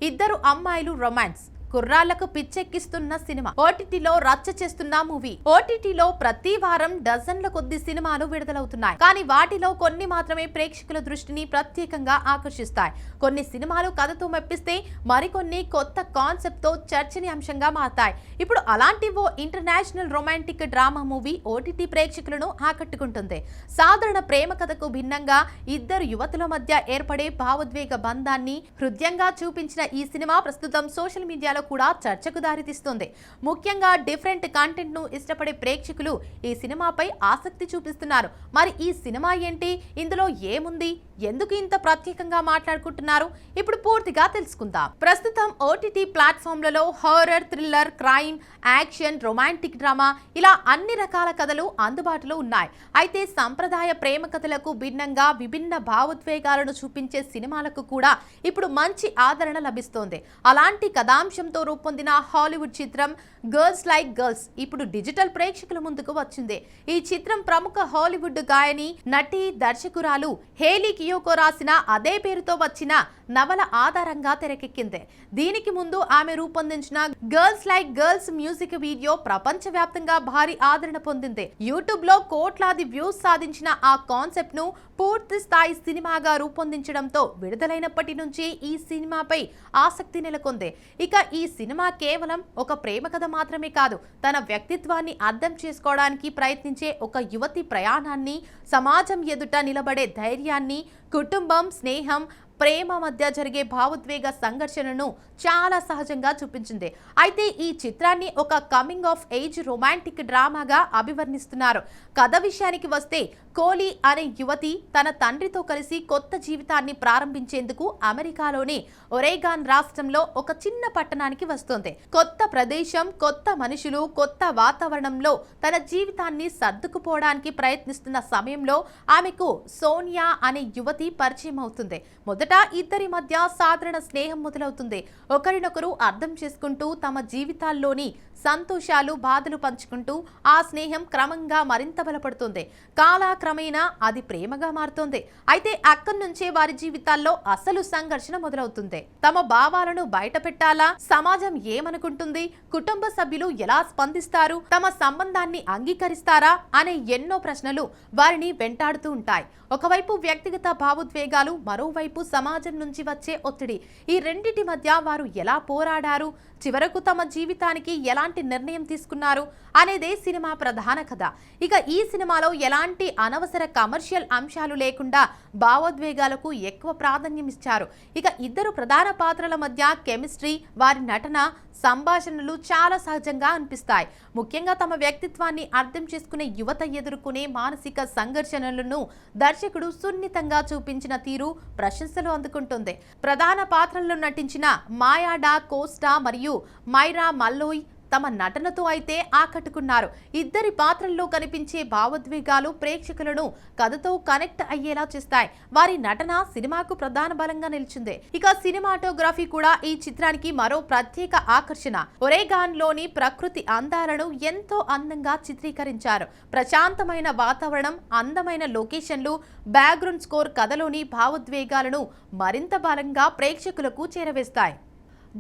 ఇద్దరు అమ్మాయిలు romance కుర్రాళ్లకు పిచ్చెక్కిస్తున్న cinema ఓటీటీలో రచ్చ చేస్తున్న మూవీ. ఓటీటీలో ప్రతి వారం డజన్ల కొద్ది సినిమాలు విడుదలవుతున్నాయి. కానీ వాటిలో కొన్ని మాత్రమే ప్రేక్షకుల దృష్టిని ప్రత్యేకంగా ఆకర్షిస్తాయి. కొన్ని సినిమాలు కథతో మెప్పిస్తే మరికొన్ని కొత్త కాన్సెప్ట్ తో చర్చనీయాంశంగా మారతాయి. ఇప్పుడు అలాంటి ఓ international romantic drama movie OTT ప్రేక్షకులను ఆకట్టుకుంటుంది. సాధారణ ప్రేమ కథకు భిన్నంగా ఇద్దరు యువతుల మధ్య ఏర్పడే భావోద్వేగ బంధాన్ని హృదయంగా చూపించిన ఈ సినిమా ప్రస్తుతం సోషల్ మీడియాలో కూడా చర్చకు దారితీస్తుంది. ముఖ్యంగా డిఫరెంట్ కంటెంట్ ను ఇష్టపడే ప్రేక్షకులు ఈ సినిమాపై ఆసక్తి చూపిస్తున్నారు. మరి ఈ సినిమా ఏంటి, ఇందులో ఏముంది, ఎందుకు ఇంత ప్రత్యేకంగా మాట్లాడుకుంటున్నారు, ఇప్పుడు పూర్తిగా తెలుసుకుందాం. ప్రస్తుతం ఓటీటీ ప్లాట్ఫామ్లలో horror, thriller, crime, action, romantic drama ఇలా అన్ని రకాల కథలు అందుబాటులో ఉన్నాయి. అయితే సంప్రదాయ ప్రేమ కథలకు భిన్నంగా విభిన్న భావోద్వేగాలను చూపించే సినిమాలకు కూడా ఇప్పుడు మంచి ఆదరణ లభిస్తోంది. అలాంటి కథాంశంతో రూపొందిన హాలీవుడ్ చిత్రం గర్ల్స్ లైక్ గర్ల్స్ ఇప్పుడు డిజిటల్ ప్రేక్షకుల ముందుకు వచ్చింది. ఈ చిత్రం ప్రముఖ హాలీవుడ్ గాయని, నటి, దర్శకురాలు హేలీ కియోకో రాసిన అదే పేరుతో వచ్చిన నవల ఆధారంగా తెరకెక్కింది. దీనికి ముందు ఆమె రూపొందించిన girls like girls music video ప్రపంచవ్యాప్తంగా భారీ ఆదరణ పొందింది. యూట్యూబ్ లో కోట్లాది వ్యూస్ సాధించిన ఆ కాన్సెప్ట్ ను పూర్తి స్థాయి సినిమాగా రూపొందించడంతో విడుదలైనప్పటి నుంచి ఈ సినిమాపై ఆసక్తి నెలకొంది. ఇక ఈ సినిమా కేవలం ఒక ప్రేమ కథ మాత్రమే కాదు, తన వ్యక్తిత్వాన్ని అర్థం చేసుకోవడానికి ప్రయత్నించే ఒక యువతి ప్రయాణాన్ని, సమాజం ఎదుట నిలబడే ధైర్యాన్ని, కుటుంబం, స్నేహం, ప్రేమ మధ్య జరిగే భావోద్వేగ సంఘర్షణను చాలా సహజంగా చూపించింది. అయితే ఈ చిత్రాన్ని ఒక కమింగ్ ఆఫ్ ఏజ్ రొమాంటిక్ డ్రామాగా అభివర్ణిస్తున్నారు. కథ విషయానికి వస్తే, కోలీ అనే యువతి తన తండ్రితో కలిసి కొత్త జీవితాన్ని ప్రారంభించేందుకు అమెరికాలోని ఒరేగాన్ రాష్ట్రంలో ఒక చిన్న పట్టణానికి వస్తుంది. కొత్త ప్రదేశం, కొత్త మనుషులు, కొత్త వాతావరణంలో తన జీవితాన్ని సర్దుకుపోవడానికి ప్రయత్నిస్తున్న సమయంలో ఆమెకు సోనియా అనే యువతి పరిచయం అవుతుంది. మొదట ఇద్దరి మధ్య సాధారణ స్నేహం మొదలవుతుంది. ఒకరినొకరు అర్థం చేసుకుంటూ తమ జీవితాల్లోని సంతోషాలు, బాధలు పంచుకుంటూ ఆ స్నేహం క్రమంగా మరింత బలపడుతుంది. కాలక్రమేణా అది ప్రేమగా మారుతుంది. అయితే అక్కడి నుంచే వారి జీవితాల్లో అసలు సంఘర్షణ మొదలవుతుంది. తమ భావాలను బయట పెట్టాలా, సమాజం ఏమనుకుంటుంది, కుటుంబ సభ్యులు ఎలా స్పందిస్తారు, తమ సంబంధాన్ని అంగీకరిస్తారా అనే ఎన్నో ప్రశ్నలు వారిని వెంటాడుతూ ఉంటాయి. ఒకవైపు వ్యక్తిగత భావోద్వేగాలు, మరోవైపు సమాజం నుంచి వచ్చే ఒత్తిడి. ఈ రెండింటి మధ్య వారు ఎలా పోరాడారు, చివరకు తమ జీవితానికి ఎలాంటి నిర్ణయం తీసుకున్నారు అనేదే సినిమా ప్రధాన కథ. ఇక ఈ సినిమాలో ఎలాంటి అనవసర కమర్షియల్ అంశాలు లేకుండా భావోద్వేగాలకు ఎక్కువ ప్రాధాన్యం ఇచ్చారు. ఇక ఇద్దరు ప్రధాన పాత్రల మధ్య కెమిస్ట్రీ, వారి నటన, సంభాషణలు చాలా సహజంగా అనిపిస్తాయి. ముఖ్యంగా తమ వ్యక్తిత్వాన్ని అర్థం చేసుకునే యువత ఎదుర్కొనే మానసిక సంఘర్షణలను దర్శకుడు సున్నితంగా చూపించిన తీరు ప్రశంసలు అందుకుంటుంది. ప్రధాన పాత్రల్లో నటించిన మాయా డా కోస్టా మరియు మైరా మల్లోయ్ తమ నటనతో అయితే ఆకట్టుకున్నారు. ఇద్దరి పాత్రల్లో కనిపించే భావోద్వేగాలు ప్రేక్షకులను కథతో కనెక్ట్ అయ్యేలా చేస్తాయి. వారి నటన సినిమాకు ప్రధాన బలంగా నిలిచింది. ఇక సినిమాటోగ్రఫీ కూడా ఈ చిత్రానికి మరో ప్రత్యేక ఆకర్షణ. ఒరేగాన్ లోని ప్రకృతి అందాలను ఎంతో అందంగా చిత్రీకరించారు. ప్రశాంతమైన వాతావరణం, అందమైన లొకేషన్లు, బ్యాక్గ్రౌండ్ స్కోర్ కథలోని భావోద్వేగాలను మరింత బలంగా ప్రేక్షకులకు చేరవేస్తాయి.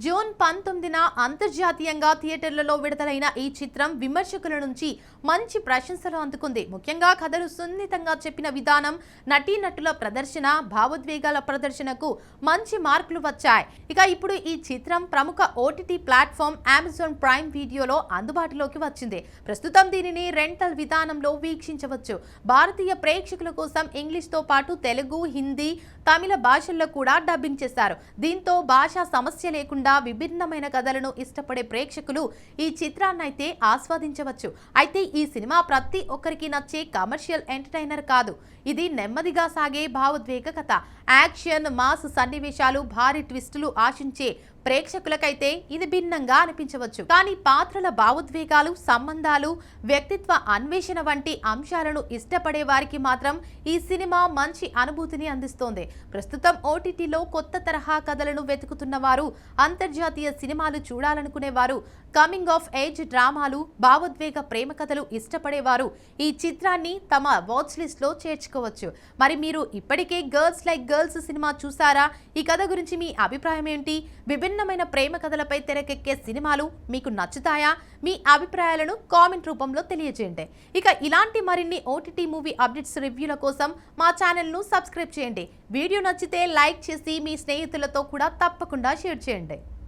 జూన్ 19న అంతర్జాతీయంగా థియేటర్లలో విడుదలైన ఈ చిత్రం విమర్శకుల నుంచి మంచి ప్రశంసలు అందుకుంది. ముఖ్యంగా కథలు సున్నితంగా చెప్పిన విధానం, నటీనటుల ప్రదర్శన, భావోద్వేగాల ప్రదర్శనకు మంచి మార్కులు వచ్చాయి. ఇక ఇప్పుడు ఈ చిత్రం ప్రముఖ ఓటీటీ ప్లాట్ఫామ్ అమెజాన్ ప్రైమ్ వీడియోలో అందుబాటులోకి వచ్చింది. ప్రస్తుతం దీనిని రెంటల్ విధానంలో వీక్షించవచ్చు. భారతీయ ప్రేక్షకుల కోసం ఇంగ్లీష్తో పాటు తెలుగు, హిందీ, తమిళ భాషల్లో కూడా డబ్బింగ్ చేశారు. దీంతో భాషా సమస్య లేకుండా విభిన్నమైన కథలను ఇష్టపడే ప్రేక్షకులు ఈ చిత్రాన్ని అయితే ఆస్వాదించవచ్చు. అయితే ఈ సినిమా ప్రతి ఒక్కరికి నచ్చే కమర్షియల్ ఎంటర్టైనర్ కాదు. ఇది నెమ్మదిగా సాగే భావోద్వేగ కథ. యాక్షన్, మాస్ సన్నివేశాలు, భారీ ట్విస్టులు ఆశించే ప్రేక్షకులకైతే ఇది భిన్నంగా అనిపించవచ్చు. కానీ పాత్రల భావోద్వేగాలు, సంబంధాలు, వ్యక్తిత్వ అన్వేషణ వంటి అంశాలను ఇష్టపడే వారికి మాత్రం ఈ సినిమా మంచి అనుభూతిని అందిస్తోంది. ప్రస్తుతం ఓటీటీలో కొత్త తరహా కథలను వెతుకుతున్న వారు, అంతర్జాతీయ సినిమాలు చూడాలనుకునేవారు, కమింగ్ ఆఫ్ ఏజ్ డ్రామాలు, భావోద్వేగ ప్రేమ కథలు ఇష్టపడేవారు ఈ చిత్రాన్ని తమ వాచ్ లిస్ట్ లో చేర్చుకోవచ్చు. మరి మీరు ఇప్పటికే గర్ల్స్ లైక్ గర్ల్స్ సినిమా చూసారా? ఈ కథ గురించి మీ అభిప్రాయం ఏంటి? విభిన్న విభిన్నమైన ప్రేమ కథలపై తెరకెక్కే సినిమాలు మీకు నచ్చుతాయా? మీ అభిప్రాయాలను కామెంట్ రూపంలో తెలియజేయండి. ఇక ఇలాంటి మరిన్ని ఓటీటీ మూవీ అప్డేట్స్ రివ్యూల కోసం మా ఛానల్ను సబ్స్క్రైబ్ చేయండి. వీడియో నచ్చితే లైక్ చేసి మీ స్నేహితులతో కూడా తప్పకుండా షేర్ చేయండి.